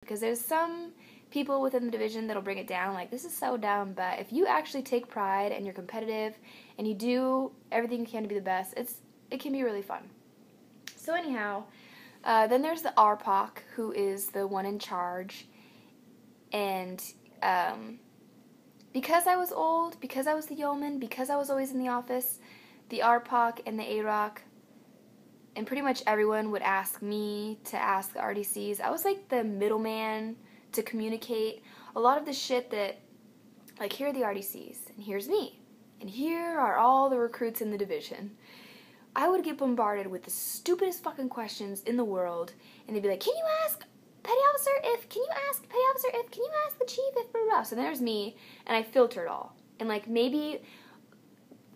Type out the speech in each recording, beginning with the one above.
because there's some people within the division that'll bring it down, like, this is so dumb, but if you actually take pride and you're competitive and you do everything you can to be the best, it can be really fun. So anyhow, then there's the RPOC, who is the one in charge, and because I was old, because I was the yeoman, because I was always in the office, the RPOC and the AROC, and pretty much everyone would ask me to ask the RDCs. I was like the middleman to communicate a lot of the shit that, like, here are the RDCs, and here's me, and here are all the recruits in the division. I would get bombarded with the stupidest fucking questions in the world, and they'd be like, can you ask petty officer if, can you ask petty officer if, can you ask the chief if, blah, blah, blah. So there's me, and I filter it all. And, like, maybe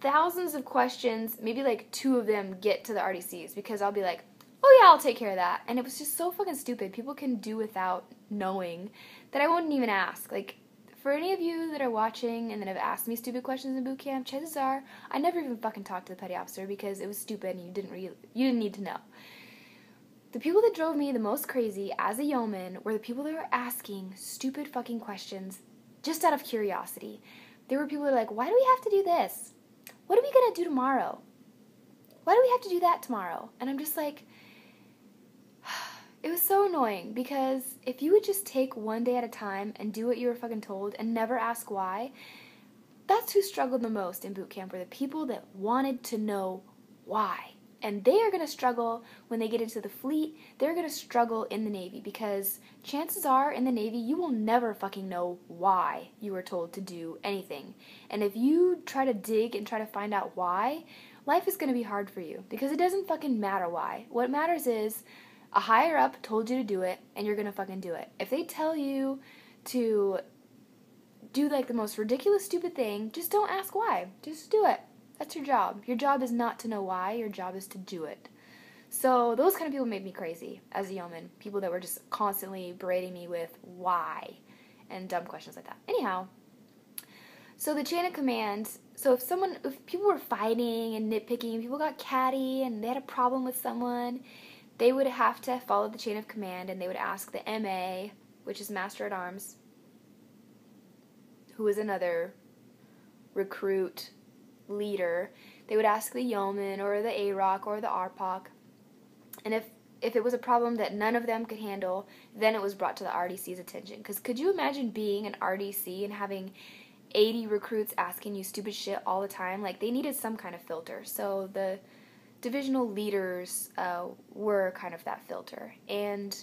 thousands of questions, maybe, like, 2 of them get to the RDCs, because I'll be like, oh yeah, I'll take care of that. And it was just so fucking stupid. People can do without knowing that I wouldn't even ask. Like, for any of you that are watching and that have asked me stupid questions in boot camp, chances are I never even fucking talked to the petty officer because it was stupid and you didn't need to know. The people that drove me the most crazy as a yeoman were the people that were asking stupid fucking questions just out of curiosity. There were people that were like, why do we have to do this? What are we going to do tomorrow? Why do we have to do that tomorrow? And I'm just like, it was so annoying, because if you would just take one day at a time and do what you were fucking told and never ask why, that's who struggled the most in boot camp, were the people that wanted to know why. And they are going to struggle when they get into the fleet. They're going to struggle in the Navy, because chances are in the Navy you will never fucking know why you were told to do anything. And if you try to dig and try to find out why, life is going to be hard for you, because it doesn't fucking matter why. What matters is a higher up told you to do it, and you're going to fucking do it. If they tell you to do, like, the most ridiculous stupid thing, just don't ask why. Just do it. That's your job. Your job is not to know why. Your job is to do it. So those kind of people made me crazy as a yeoman. People that were just constantly berating me with why and dumb questions like that. Anyhow, so the chain of command, so if people were fighting and nitpicking, people got catty and they had a problem with someone, they would have to follow the chain of command, and they would ask the MA, which is Master at Arms, who is another recruit leader. They would ask the yeoman or the AROC or the RPOC, and if it was a problem that none of them could handle, then it was brought to the RDC's attention. Because could you imagine being an RDC and having 80 recruits asking you stupid shit all the time? Like, they needed some kind of filter. So the divisional leaders were kind of that filter, and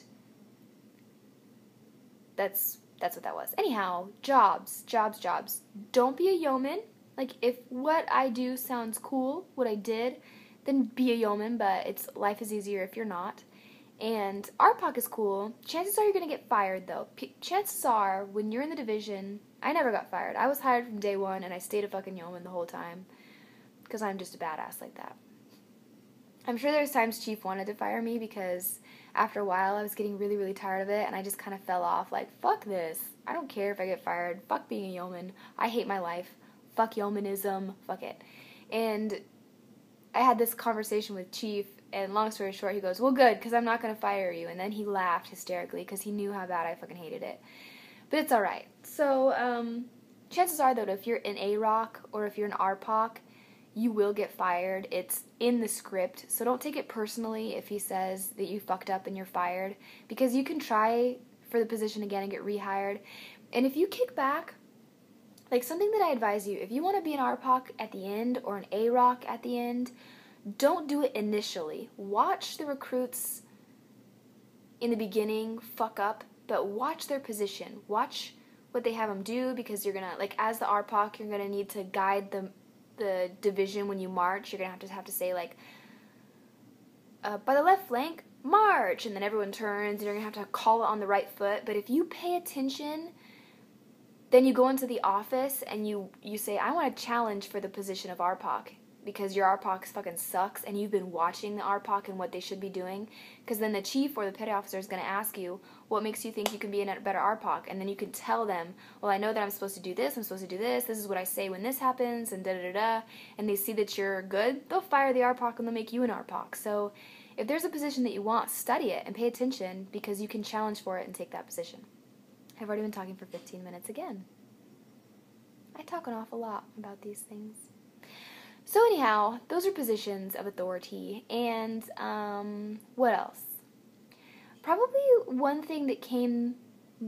that's what that was. Anyhow, jobs. Don't be a yeoman. Like, if what I do sounds cool, what I did, then be a yeoman, but life is easier if you're not. And RPOC is cool. Chances are you're going to get fired, though. Chances are, when you're in the division, I never got fired. I was hired from day one, and I stayed a fucking yeoman the whole time, because I'm just a badass like that. I'm sure there's times Chief wanted to fire me, because after a while I was getting really, really tired of it, and I just kind of fell off, like, fuck this. I don't care if I get fired. Fuck being a yeoman. I hate my life. Fuck yeomanism. Fuck it. And I had this conversation with Chief, and long story short, he goes, well, good, because I'm not going to fire you. And then he laughed hysterically, because he knew how bad I fucking hated it. But it's alright. So, chances are, though, if you're an AROC or if you're an RPOC, you will get fired. It's in the script, so don't take it personally if he says that you fucked up and you're fired, because you can try for the position again and get rehired. And if you kick back, like, something that I advise you, if you want to be an RPOC at the end or an AROC at the end, don't do it initially. Watch the recruits in the beginning fuck up, but watch their position. Watch what they have them do, because you're going to, like, as the RPOC, you're going to need to guide the division when you march. You're going to have to say, like, by the left flank, march, and then everyone turns, and you're going to have to call it on the right foot. But if you pay attention, then you go into the office and you say, I want to challenge for the position of RPOC, because your RPOC fucking sucks, and you've been watching the RPOC and what they should be doing. Because then the chief or the petty officer is going to ask you, what makes you think you can be a better RPOC? And then you can tell them, well, I know that I'm supposed to do this, this is what I say when this happens, and da-da-da-da. And they see that you're good, they'll fire the RPOC and they'll make you an RPOC. So If there's a position that you want, study it and pay attention because you can challenge for it and take that position. I've already been talking for 15 minutes again. I talk an awful lot about these things. So anyhow, those are positions of authority. And what else? Probably one thing that came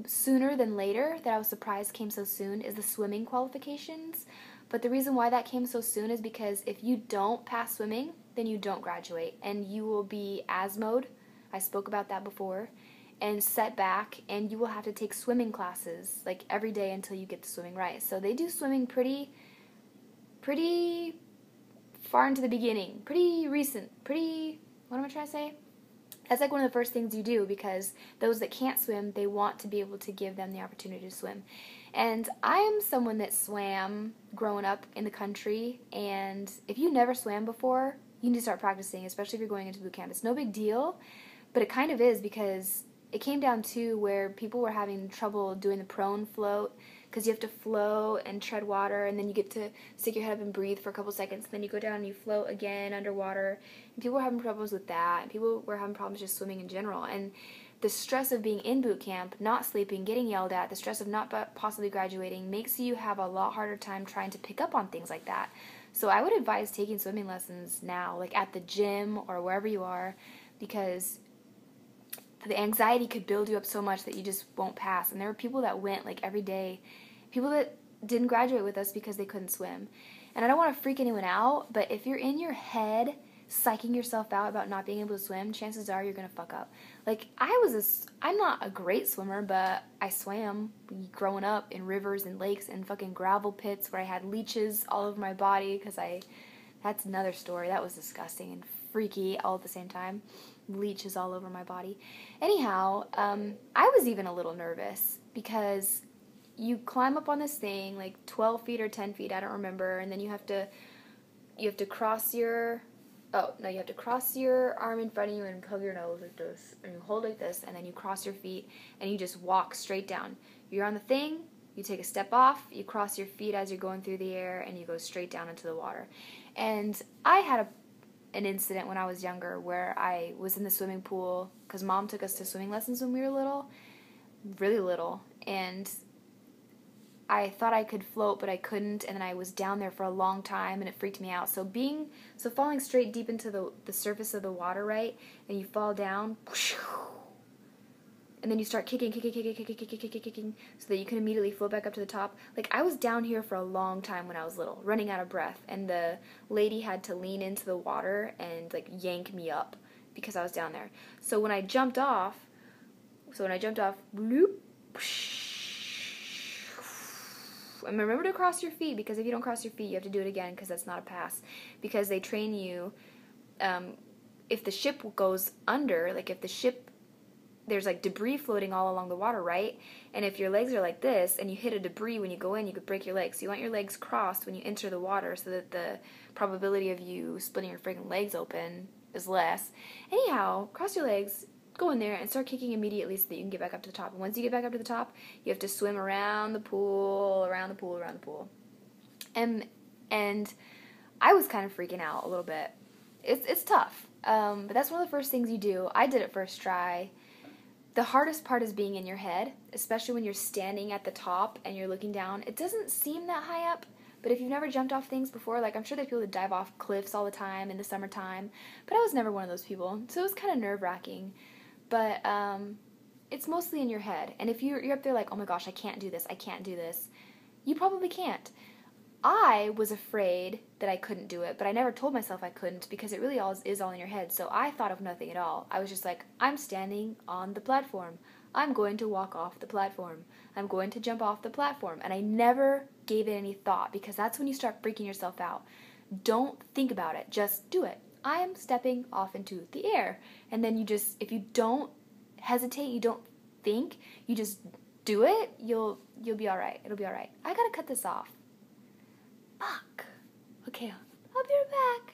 sooner than later that I was surprised came so soon is the swimming qualifications. But the reason why that came so soon is because if you don't pass swimming, then you don't graduate. And you will be ASMO'd. I spoke about that before. And set back, and you will have to take swimming classes like every day until you get the swimming right. So they do swimming pretty far into the beginning, pretty recent, what am I trying to say? That's like one of the first things you do because those that can't swim, they want to be able to give them the opportunity to swim. And I am someone that swam growing up in the country, and if you never swam before, you need to start practicing, especially if you're going into boot camp. It's no big deal, but it kind of is because it came down to where people were having trouble doing the prone float because you have to float and tread water, and then you get to stick your head up and breathe for a couple seconds, and then you go down and you float again underwater. And people were having problems with that, and people were having problems just swimming in general. And the stress of being in boot camp, not sleeping, getting yelled at, the stress of not possibly graduating makes you have a lot harder time trying to pick up on things like that. So I would advise taking swimming lessons now, like at the gym or wherever you are, because the anxiety could build you up so much that you just won't pass. And there were people that went like every day, people that didn't graduate with us because they couldn't swim. And I don't want to freak anyone out, but if you're in your head psyching yourself out about not being able to swim, chances are you're going to fuck up. Like, I'm not a great swimmer, but I swam growing up in rivers and lakes and fucking gravel pits where I had leeches all over my body because that's another story. That was disgusting and freaky all at the same time. Leeches all over my body. Anyhow, I was even a little nervous because you climb up on this thing like 12 feet or 10 feet, I don't remember, and then you have to cross your arm in front of you and plug your nose like this, and you hold like this, and then you cross your feet and you just walk straight down. You're on the thing, you take a step off, you cross your feet as you're going through the air, and you go straight down into the water. And I had an incident when I was younger where I was in the swimming pool because Mom took us to swimming lessons when we were little, really little, and I thought I could float, but I couldn't, and then I was down there for a long time, and it freaked me out. So falling straight deep into the surface of the water, right, and you fall down, and then you start kicking, so that you can immediately float back up to the top. Like, I was down here for a long time when I was little, running out of breath, and the lady had to lean into the water and, like, yank me up because I was down there. So when I jumped off, bloop, and remember to cross your feet, because if you don't cross your feet, you have to do it again because that's not a pass. Because they train you, if the ship goes under, like if the ship, there's like debris floating all along the water, right? And if your legs are like this and you hit a debris when you go in, you could break your legs. So you want your legs crossed when you enter the water so that the probability of you splitting your freaking legs open is less. Anyhow, cross your legs, go in there and start kicking immediately so that you can get back up to the top. And once you get back up to the top, you have to swim around the pool. And I was kind of freaking out a little bit. It's tough, but that's one of the first things you do. I did it first try. The hardest part is being in your head, especially when you're standing at the top and you're looking down. It doesn't seem that high up, but if you've never jumped off things before, like I'm sure there's people that dive off cliffs all the time in the summertime, but I was never one of those people, so it was kind of nerve-wracking. But it's mostly in your head, and if you're up there like, oh my gosh, I can't do this, you probably can't. I was afraid that I couldn't do it, but I never told myself I couldn't because it really is all in your head. So I thought of nothing at all. I was just like, I'm standing on the platform. I'm going to walk off the platform. I'm going to jump off the platform. And I never gave it any thought because that's when you start freaking yourself out. Don't think about it. Just do it. I'm stepping off into the air. And then if you don't hesitate, you don't think, you just do it, you'll be all right. It'll be all right. I gotta cut this off. Fuck. Okay, I'll be right back.